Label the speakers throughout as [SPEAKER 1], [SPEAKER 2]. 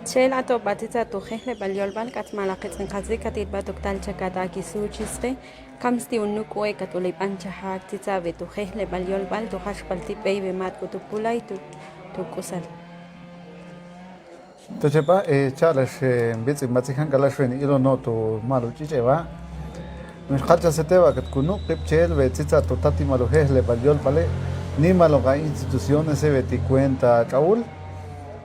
[SPEAKER 1] Chel ato batita tu Jejleb'al Yolb'al katmalaqit inqazi katit batuk talchakata kisuchisqe kamsti nuk'u katulip anchahak titsabe tu Jejleb'al Yolb'al tu hashpalti peibe mat kutupulay tu kusal.
[SPEAKER 2] Tochepa chalash bitsi matsihan kalashwen ilo no tu malu chicheva. Nishqacha seteba kat kunu qipchel ve tsitsa tu tati malu Jejleb'al Yolb'al ni malo ga instituciones se beti cuenta chaul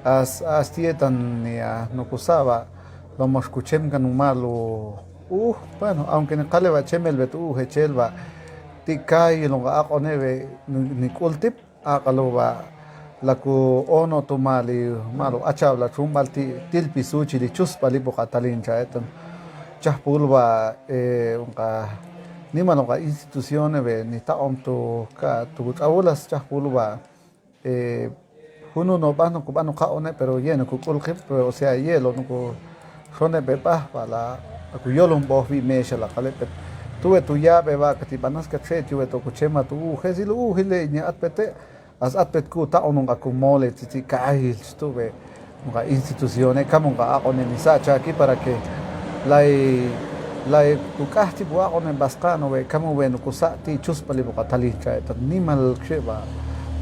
[SPEAKER 2] as tietan no kusaba lo moskuchem kan malu bueno aunque ne qaleba chemel betu hechelba tikai lo ga aqonebe ni kultip aqaloba laku ono to mali malo achabla chumbalti tilpi suchi li chuspali bo qatalin chaetan chahpulba unqa ni malo ga instituciones be ni taom to ka tu abulas chahpulba uno no va no cubano caone pero lleno cuculque o sea hielo no sone bepa para cuyolum bofi mesha la calete tuve tu llave va que tipanas que che tuve tu cuchema tu jesilu hile ni atpete as atpet ku ta onunga kumole titi kai tuve una instituciones como ga one ni sacha aquí para que la ukahti bua one bascano ve como bueno kusati chuspali boca talincha ni mal cheva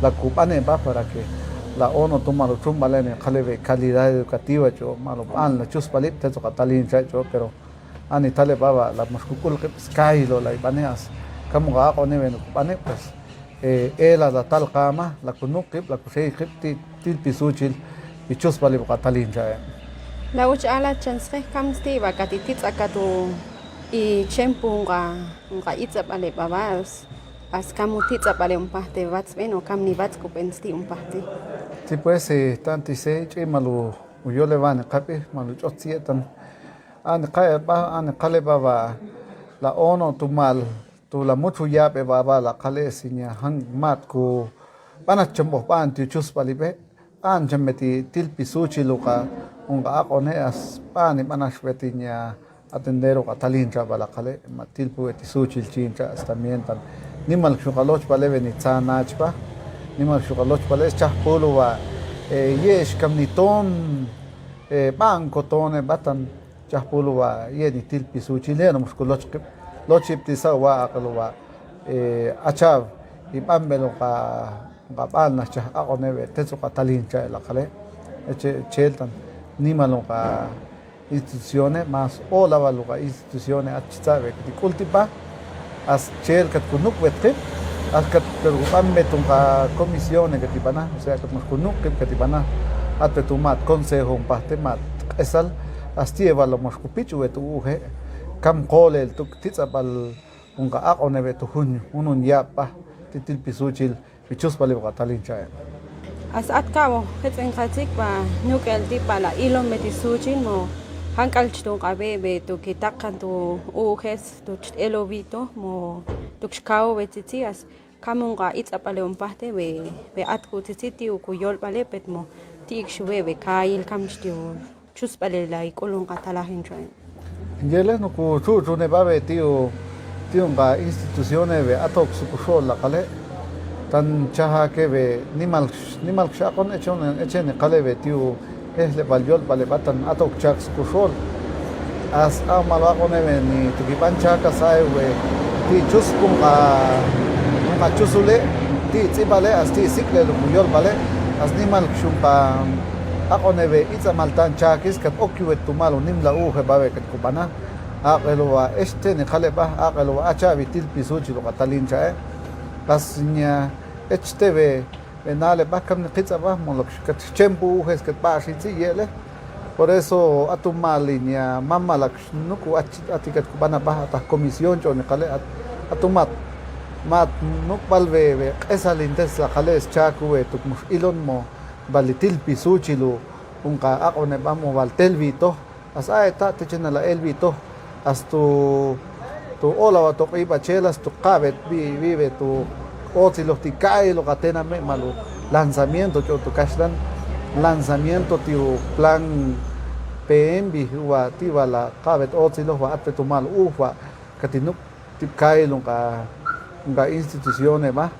[SPEAKER 2] la cubane va para que la ONU toma los chumbales en calidad educativa yo malo an la chuspalip te toca talin yo pero ani tale baba la muscul que sky lo la ibaneas como ga con even bane pues la tal kama la kunukip la kusei khipti til pisuchil y chuspalip qatalin ja
[SPEAKER 1] La uch ala chansre kamsti va katitit akatu y chempunga nga itzapale babas as kamutit apale umpahte vats beno kam ni vats kupensti umpahte.
[SPEAKER 2] Sí, pues tanti se malu Yolb'al qapi malu chotsietan an qaleba va la ono tu mal tu la mucho yape va la qale sinya hang mat ku bana chambo pan ti chuspalibe an chameti tilpi suchi luka unga aqone as pani bana shvetinya atendero qatalincha bala qale matilpu eti suchi chincha estamientan nimal shugaloch balebe ni tsanachpa nimal shugaloch bales chahpulu wa yesh kamniton banco tone batan chahpulu wa yeni tilpi su chileno muskuloch lochip tisa wa aqlo wa achav ibambelo ka balna chah aqonebe tetsu qatalin cha la qale cheltan nimalo ka instituciones más ola valuga instituciones achitsabe kultipa as chel kat kunuk wetqip askat preocupan metunga comisiones que tipana o sea que nos kunuk que tipana atetumat consejo parte mat esal astieva lo moscupichu betu uge kam qole el tuk titsabal unga aqone betu junio unun yapa titil pisuchil bichus pale qatalin cha
[SPEAKER 1] As atkabo hetsen khatik ba nukel tipala ilo metisuchin mo hankal chtung qabe be tu kitakan tu uges tu elovito mo tukshkao betiti as kamunga itzapale umpahte be atku titi u Yolb'al pet mo tik shwe be kail kamshtiu chuspale la ikolun qatalahin train
[SPEAKER 2] Yeles no ku chu ne babe tío nga instituciones be atok su la qale tan chaha que be nimal shaqon echen qale be tío Jejleb'al Yolb'al batan atok chaks kushol as amalo aqone be ni tukipan chaka sai we ti chuspunga nga chusule ti tsibale as ti sikle lo Yolb'al as nimal shumpa aqone be itza maltan chakis kat okiwet tumalo nimla uhe babe kat kubana aqelo wa ni khaleba aqelo wa achabi til pisuchi lo qatalin cha pasnya be benale bakam ni qitsa ba molok kat chempu uhes kat bashi tsi yele por eso atumalinya mamalak nuku atikat kubana ba ta comisión cho ni qale atumat mat nuk'u be esa lindes la qales chaku we tukmush ilon mo balitil pisuchilo unqa aqone bamo baltel vito as ta techena la elvito as tu ola wa to iba chelas tu qabet vive tu ootziloj tikai lo catena me malo lanzamiento cho tu kashdan lanzamiento tiu plan PMB wa tiwa la qabet ootziloj wa atte tu mal ufa katinuk tikai lo nga instituciones ma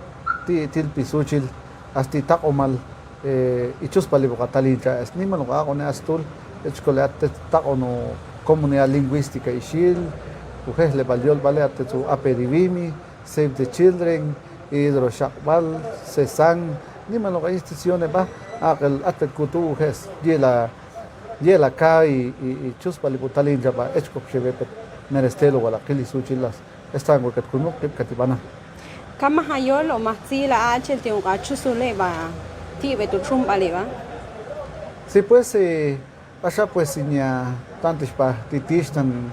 [SPEAKER 2] til pisuchil asti takomal ichus pali qatalin cha es nimal aqone astul echkole atte taono comunidad lingüística Ixil, Jejleb'al Yolb'al atte tu apedivimi, Save the Children, Jejleb'al, Cesan, ni me lo instituciones va aquel atte kutu jes yela ka y chuspali butalin jaba echkop shebe merestelo wala kili suchilas están workat kunuk katibana.
[SPEAKER 1] Kama hayol o mahtzila achel tiung ka chusule ba tibe tu chumbali ba.
[SPEAKER 2] Sí, pues allá pues inya tantos pa titistan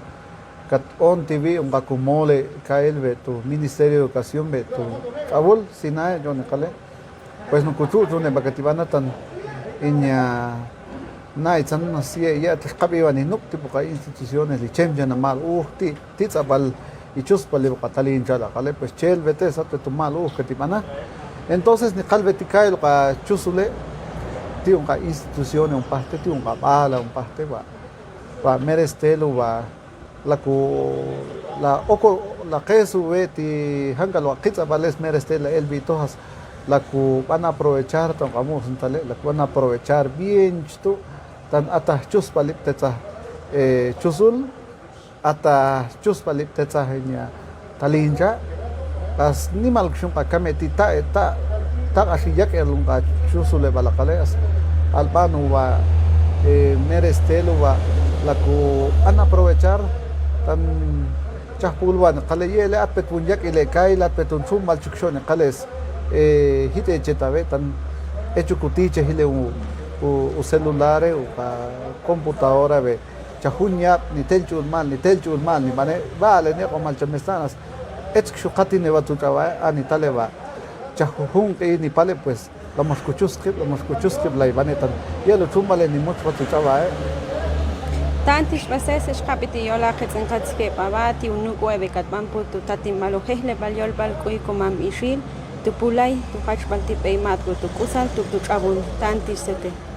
[SPEAKER 2] kat on TV un bakumole kael be tu Ministerio de Educación be tu abul sina yo ne kale pues no kutu ne bakatibana tan inya na itzan no si ya te qabiwani nuk tipo ka instituciones li chemja na mal ti tzabal y chuspali qatalin jala kale pues chel vete sa te tu mal katibana entonces ni qalbe tikael ka chusule ti un ka instituciones un parte ti un ka bala un parte va merestelo va la queso veti hangalo qitzabales merestela el bitojas la que van a aprovechar tan vamos la que van a aprovechar bien esto tan ata chuspalip tetsa chusul ata chuspalip tetsa nya talinja as nimal kshum pa kameti ta ashiyak elunga chusule balakaleas albano va merestelo va la que van a aprovechar tan chapulwan qaleyele apetun yak ile kai la petun chum mal chukshone qales hite chetabe tan hecho cutiche hile u celulares u computadora be chahunya ni telchul mal ni mane vale ne mal chamestanas etskshu qatine batu trabaja ani taleba chahun que ni pale pues vamos kuchuskib la ibanetan yelo chumbale ni much batu trabaja
[SPEAKER 1] Tantish veces capiti yola qetzinqatzke pabati nuk'u katbanpu tu tatimalo Jejleb'al Yolb'al Kumam Ixil tu pulay tu qachbal tipeymat tu kusal tu trabun tantish sete